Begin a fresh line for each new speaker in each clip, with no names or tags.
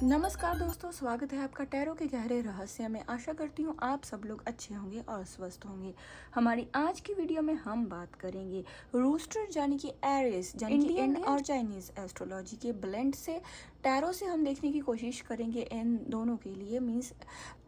नमस्कार दोस्तों, स्वागत है आपका टैरो के गहरे रहस्य में। आशा करती हूँ आप सब लोग अच्छे होंगे और स्वस्थ होंगे। हमारी आज की वीडियो में हम बात करेंगे रूस्टर यानी कि एरिस यानी कि इंडियन और चाइनीज एस्ट्रोलॉजी के ब्लेंड से टैरो से हम देखने की कोशिश करेंगे इन दोनों के लिए। मीन्स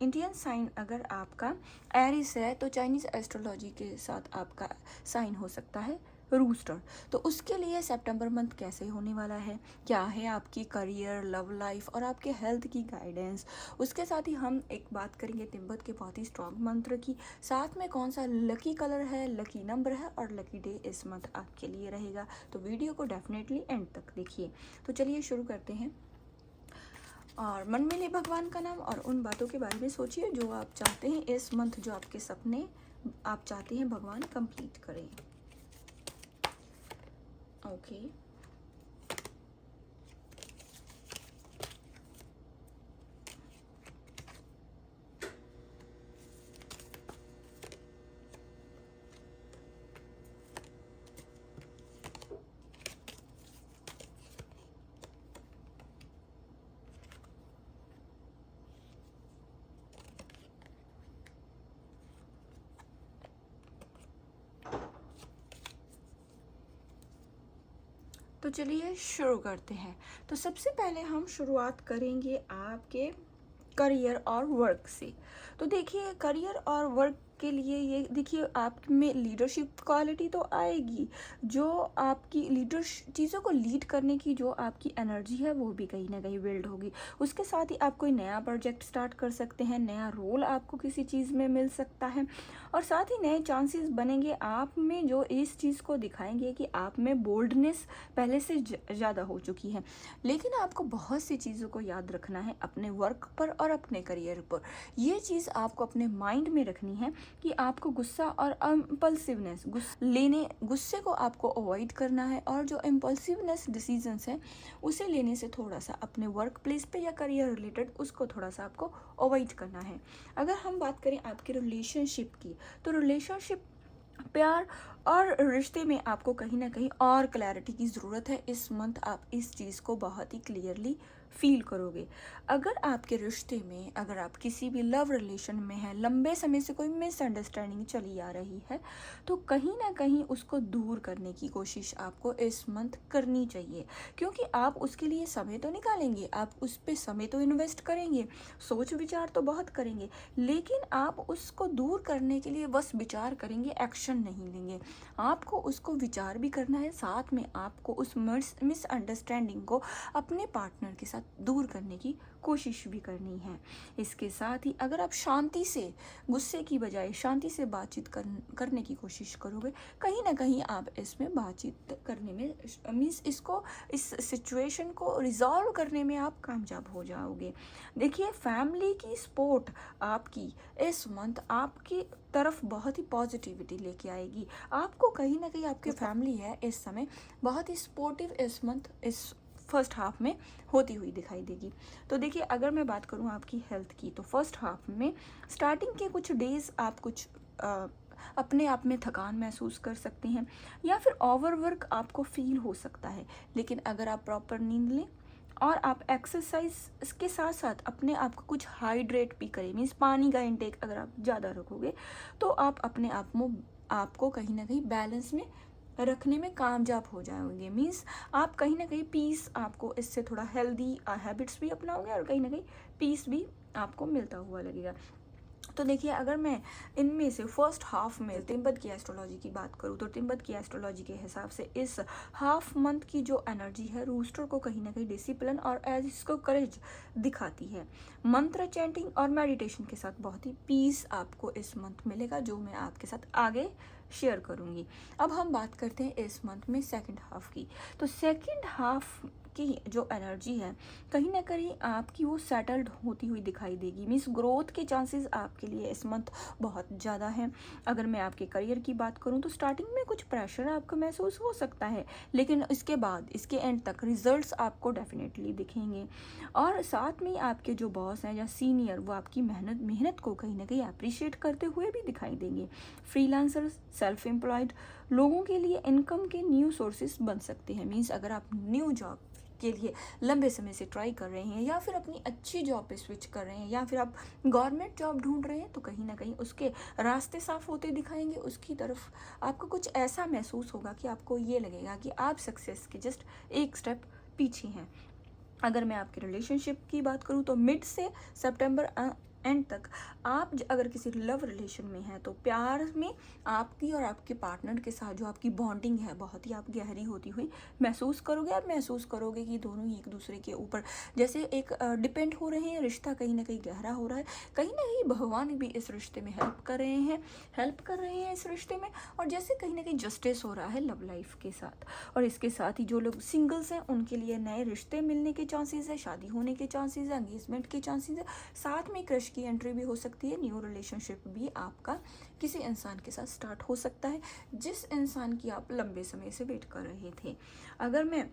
इंडियन साइन अगर आपका एरिस है तो चाइनीज एस्ट्रोलॉजी के साथ आपका साइन हो सकता है रूस्टर। तो उसके लिए सितंबर मंथ कैसे होने वाला है, क्या है आपकी करियर, लव लाइफ और आपके हेल्थ की गाइडेंस। उसके साथ ही हम एक बात करेंगे तिब्बत के बहुत ही स्ट्रॉन्ग मंत्र की, साथ में कौन सा लकी कलर है, लकी नंबर है और लकी डे इस मंथ आपके लिए रहेगा। तो वीडियो को डेफिनेटली एंड तक देखिए। तो चलिए शुरू करते हैं। और मन में ले भगवान का नाम और उन बातों के बारे में सोचिए जो आप चाहते हैं इस मंथ, जो आपके सपने आप चाहते हैं भगवान कंप्लीट करें। ओके तो चलिए शुरू करते हैं। तो सबसे पहले हम शुरुआत करेंगे आपके करियर और वर्क से। तो देखिए करियर और वर्क के लिए ये देखिए आप में लीडरशिप क्वालिटी तो आएगी, जो आपकी लीडर चीज़ों को लीड करने की जो आपकी एनर्जी है वो भी कहीं ना कहीं बिल्ड होगी। उसके साथ ही आप कोई नया प्रोजेक्ट स्टार्ट कर सकते हैं, नया रोल आपको किसी चीज़ में मिल सकता है और साथ ही नए चांसेस बनेंगे आप में जो इस चीज़ को दिखाएंगे कि आप में बोल्डनेस पहले से ज़्यादा हो चुकी है। लेकिन आपको बहुत सी चीज़ों को याद रखना है अपने वर्क पर और अपने करियर पर। ये चीज़ आपको अपने माइंड में रखनी है कि आपको गुस्सा और इम्पल्सिवनेस गुस्से को आपको अवॉइड करना है और जो इम्पल्सिवनेस डिसीजंस है उसे लेने से थोड़ा सा अपने वर्क प्लेस पे या करियर रिलेटेड उसको थोड़ा सा आपको अवॉइड करना है। अगर हम बात करें आपके रिलेशनशिप की, तो रिलेशनशिप, प्यार और रिश्ते में आपको कहीं ना कहीं और क्लैरिटी की ज़रूरत है। इस मंथ आप इस चीज़ को बहुत ही क्लियरली फील करोगे। अगर आपके रिश्ते में, अगर आप किसी भी लव रिलेशन में हैं, लंबे समय से कोई मिसअंडरस्टैंडिंग चली आ रही है, तो कहीं ना कहीं उसको दूर करने की कोशिश आपको इस मंथ करनी चाहिए। क्योंकि आप उसके लिए समय तो निकालेंगे, आप उस पर समय तो इन्वेस्ट करेंगे, सोच विचार तो बहुत करेंगे, लेकिन आप उसको दूर करने के लिए बस विचार करेंगे, एक्शन नहीं लेंगे। आपको उसको विचार भी करना है, साथ में आपको उस मिसअंडरस्टैंडिंग को अपने पार्टनर के साथ दूर करने की कोशिश भी करनी है। इसके साथ ही अगर आप शांति से, गुस्से की बजाय शांति से बातचीत करने की कोशिश करोगे, कहीं ना कहीं आप इसमें बातचीत करने में मीन्स इस सिचुएशन को रिजॉल्व करने में आप कामयाब हो जाओगे। देखिए फैमिली की सपोर्ट आपकी इस मंथ आपकी तरफ बहुत ही पॉजिटिविटी लेके आएगी। आपको कहीं ना कहीं आपकी फैमिली है इस समय बहुत ही सपोर्टिव इस मंथ, इस फर्स्ट हाफ में होती हुई दिखाई देगी। तो देखिए अगर मैं बात करूं आपकी हेल्थ की, तो फर्स्ट हाफ में स्टार्टिंग के कुछ डेज आप कुछ अपने आप में थकान महसूस कर सकते हैं या फिर ओवरवर्क आपको फील हो सकता है। लेकिन अगर आप प्रॉपर नींद लें और आप एक्सरसाइज के साथ साथ अपने आप को कुछ हाइड्रेट भी करें, मीन्स पानी का इंटेक अगर आप ज़्यादा रखोगे, तो आप अपने आपको कहीं ना कहीं बैलेंस में रखने में कामयाब हो जाओगे। मीन्स आप कहीं ना कहीं पीस, आपको इससे थोड़ा हेल्दी हैबिट्स भी अपनाओगे और कहीं ना कहीं पीस भी आपको मिलता हुआ लगेगा। तो देखिए अगर मैं इनमें से फर्स्ट हाफ में तिब्बत की एस्ट्रोलॉजी की बात करूँ, तो तिब्बत की एस्ट्रोलॉजी के हिसाब से इस हाफ मंथ की जो एनर्जी है रूस्टर को कहीं ना कहीं डिसिप्लिन और एज इसको करेज दिखाती है। मंत्र चैंटिंग और मेडिटेशन के साथ बहुत ही पीस आपको इस मंथ मिलेगा, जो मैं आपके साथ आगे शेयर करूँगी। अब हम बात करते हैं इस मंथ में सेकेंड हाफ की। तो सेकेंड हाफ की जो एनर्जी है कहीं ना कहीं आपकी वो सेटल्ड होती हुई दिखाई देगी। मीन्स ग्रोथ के चांसेस आपके लिए इस मंथ बहुत ज़्यादा हैं। अगर मैं आपके करियर की बात करूं तो स्टार्टिंग में कुछ प्रेशर आपको महसूस हो सकता है, लेकिन इसके बाद इसके एंड तक रिजल्ट्स आपको डेफिनेटली दिखेंगे। और साथ में आपके जो बॉस हैं या सीनियर, वो आपकी मेहनत को कहीं ना कहीं अप्रिशिएट करते हुए भी दिखाई देंगे। फ्रीलांसर, सेल्फ एम्प्लॉयड लोगों के लिए इनकम के न्यू सोर्सेज बन सकते हैं। मीन्स अगर आप न्यू जॉब के लिए लंबे समय से ट्राई कर रहे हैं, या फिर अपनी अच्छी जॉब पे स्विच कर रहे हैं, या फिर आप गवर्नमेंट जॉब ढूंढ रहे हैं, तो कहीं ना कहीं उसके रास्ते साफ होते दिखाएंगे। उसकी तरफ आपको कुछ ऐसा महसूस होगा कि आपको ये लगेगा कि आप सक्सेस के जस्ट एक स्टेप पीछे हैं। अगर मैं आपके रिलेशनशिप की बात करूँ तो मिड से सितंबर एंड तक आप अगर किसी लव रिलेशन में हैं तो प्यार में आपकी और आपके पार्टनर के साथ जो आपकी बॉन्डिंग है बहुत ही आप गहरी होती हुई महसूस करोगे। आप महसूस करोगे कि दोनों ही एक दूसरे के ऊपर जैसे एक डिपेंड हो रहे हैं, रिश्ता कहीं ना कहीं गहरा हो रहा है। कहीं ना कहीं भगवान भी इस रिश्ते में हेल्प कर रहे हैं इस रिश्ते में, और जैसे कहीं ना कहीं जस्टिस हो रहा है लव लाइफ के साथ। और इसके साथ ही जो लोग सिंगल्स हैं उनके लिए नए रिश्ते मिलने के चांसेस है, शादी होने के चांसेस है, एंगेजमेंट के चांसेस है, साथ में क्रश की एंट्री भी हो सकती है। न्यू रिलेशनशिप भी आपका किसी इंसान के साथ स्टार्ट हो सकता है जिस इंसान की आप लंबे समय से वेट कर रहे थे। अगर मैं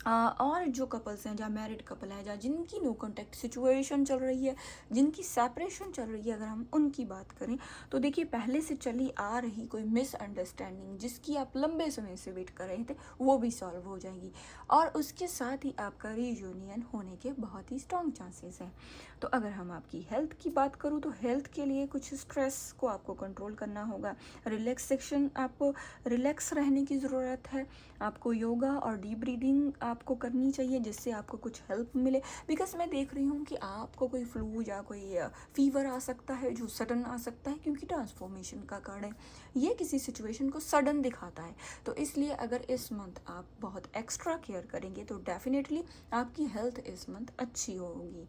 और जो कपल्स हैं, जहाँ मैरिड कपल हैं, जहाँ जिनकी नो कॉन्टैक्ट सिचुएशन चल रही है, जिनकी सेपरेशन चल रही है, अगर हम उनकी बात करें तो देखिए पहले से चली आ रही कोई मिसअंडरस्टैंडिंग जिसकी आप लंबे समय से वेट कर रहे थे वो भी सॉल्व हो जाएगी, और उसके साथ ही आपका रीयूनियन होने के बहुत ही स्ट्रॉन्ग चांसेस हैं। तो अगर हम आपकी हेल्थ की बात करूँ तो हेल्थ के लिए कुछ स्ट्रेस को आपको कंट्रोल करना होगा, रिलैक्सेशन, आपको रिलैक्स रहने की ज़रूरत है, आपको योगा और डीप ब्रीदिंग आपको करनी चाहिए जिससे आपको कुछ हेल्प मिले। बिकॉज मैं देख रही हूँ कि आपको कोई फ्लू या कोई फीवर आ सकता है जो सडन आ सकता है, क्योंकि ट्रांसफॉर्मेशन का कार्ड है, ये किसी सिचुएशन को सडन दिखाता है। तो इसलिए अगर इस मंथ आप बहुत एक्स्ट्रा केयर करेंगे तो डेफिनेटली आपकी हेल्थ इस मंथ अच्छी होगी।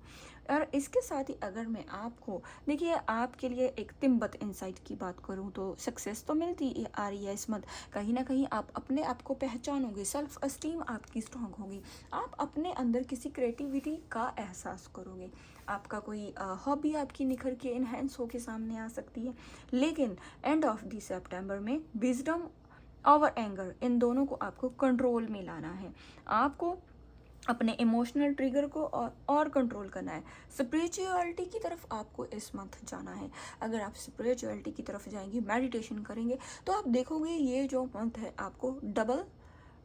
और इसके साथ ही अगर मैं आपको देखिए आपके लिए एक तिब्बत इंसाइट की बात करूं तो सक्सेस तो मिलती आ रही है इस मंथ। कहीं ना कहीं आप अपने आप को पहचानोगे, सेल्फ एस्टीम आपकी स्ट्रांग होगी, आप अपने अंदर किसी क्रिएटिविटी का एहसास करोगे, आपका कोई हॉबी आपकी निखर के इन्हेंस होके सामने आ सकती है। लेकिन एंड ऑफ दी सितंबर में विजडम और एंगर इन दोनों को आपको कंट्रोल में लाना है, आपको अपने इमोशनल ट्रिगर को और कंट्रोल करना है। स्पिरिचुअलिटी की तरफ आपको इस मंथ जाना है। अगर आप स्पिरिचुअलिटी की तरफ जाएंगे, मेडिटेशन करेंगे, तो आप देखोगे ये जो मंथ है आपको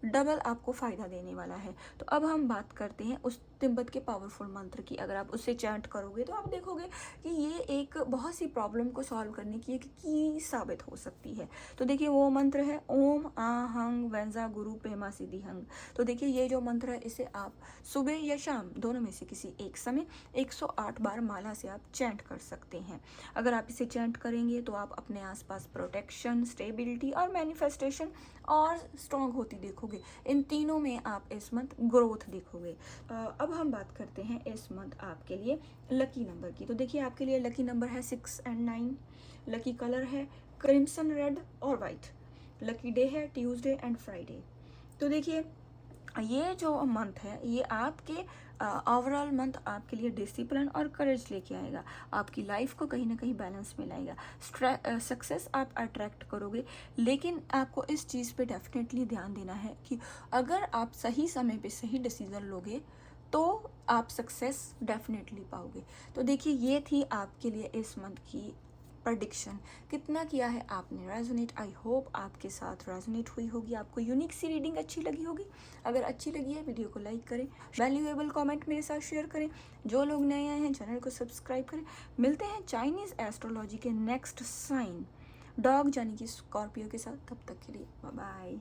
डबल आपको फ़ायदा देने वाला है। तो अब हम बात करते हैं उस तिब्बत के पावरफुल मंत्र की। अगर आप उसे चैंट करोगे तो आप देखोगे कि ये एक बहुत सी प्रॉब्लम को सॉल्व करने की एक की साबित हो सकती है। तो देखिए वो मंत्र है ओम आहंग वैंजा गुरु पेमा सिद्धि हंग। तो देखिए ये जो मंत्र है इसे आप सुबह या शाम दोनों में से किसी एक समय 108 बार माला से आप चैंट कर सकते हैं। अगर आप इसे चैंट करेंगे तो आप अपने आसपास प्रोटेक्शन, स्टेबिलिटी और मैनिफेस्टेशन और स्ट्रॉन्ग होती देखोगे। इन तीनों में आप इस मंथ ग्रोथ देखोगे। अब हम बात करते हैं इस मंथ आपके लिए लकी नंबर की। तो देखिए आपके लिए लकी नंबर है 6 और 9, लकी कलर है क्रिम्सन रेड और वाइट, लकी डे है ट्यूसडे एंड फ्राइडे। तो देखिए ये जो मंथ है ये आपके ओवरऑल मंथ आपके लिए डिसिप्लिन और करेज लेके आएगा, आपकी लाइफ को कहीं ना कहीं बैलेंस में लाएगा। सक्सेस आप अट्रैक्ट करोगे, लेकिन आपको इस चीज़ पे डेफिनेटली ध्यान देना है कि अगर आप सही समय पे सही डिसीजन लोगे तो आप सक्सेस डेफिनेटली पाओगे। तो देखिए ये थी आपके लिए इस मंथ की प्रडिक्शन। कितना किया है आपने रेजोनेट, आई होप आपके साथ रेजोनेट हुई होगी, आपको यूनिक सी रीडिंग अच्छी लगी होगी। अगर अच्छी लगी है वीडियो को लाइक करें, वैल्यूएबल कमेंट मेरे साथ शेयर करें, जो लोग नए आए हैं चैनल को सब्सक्राइब करें। मिलते हैं चाइनीज़ एस्ट्रोलॉजी के नेक्स्ट साइन डॉग यानी कि स्कॉर्पियो के साथ, तब तक के लिए बाय बाय।